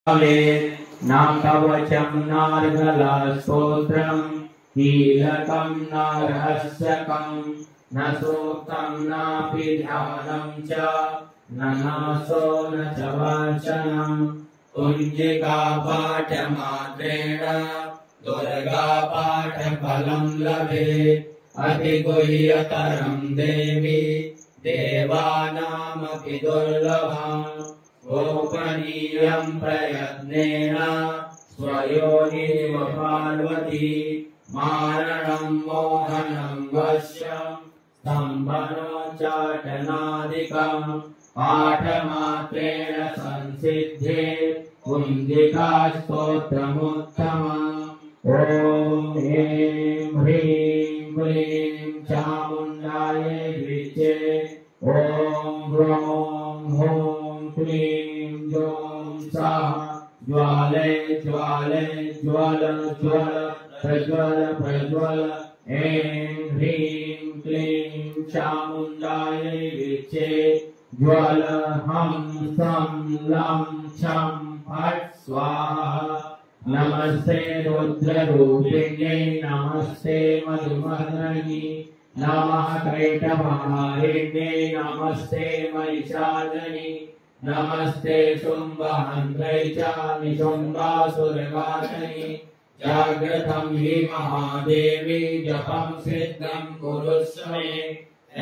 न कवचं नार्गलस्तोत्रं कीलकं नारहस्यकं न सूक्तं नापि ध्यानं च न नासो न च वाचनं कुञ्जिका पाठमात्रेण दुर्गा पाठफलं लभेत् अतिगुह्यतरं देवी देवानामपि दुर्लभम् गोपनीयं प्रयत्नेन स्वयोनिव पार्वती मारणं मोहनं वश्यं स्तम्भनोच्चाटनादिकं पाठमात्रेण संसिद्धे कुञ्जिका स्तोत्रमुत्तमम् ॐ ह्रीं ह्रीं क्लीं चामुण्डायै विचे ॐ ह्रौं ह्रौं क्लीं जौं सः ज्वाले ज्वाले ज्वल ज्वल प्रज्वल प्रज्वल ऐं ह्रीं क्लीं चामुण्डायै विचे ज्वल हं सं लं छं फट् स्वाहा नमस्ते रुद्ररूपिण्यै नमस्ते मधुमहर्णि नमः कैटभारिण्यै नमस्ते महिषादनि नमस्ते शुम्भहन्त्रै च निशुम्भासुरघातनि जाग्रतं हि महादेवी जपं सिद्धं कुरुष्व मे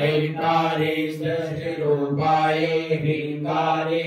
ऐङ्कारे सृष्टिरूपायै ह्रीङ्कारे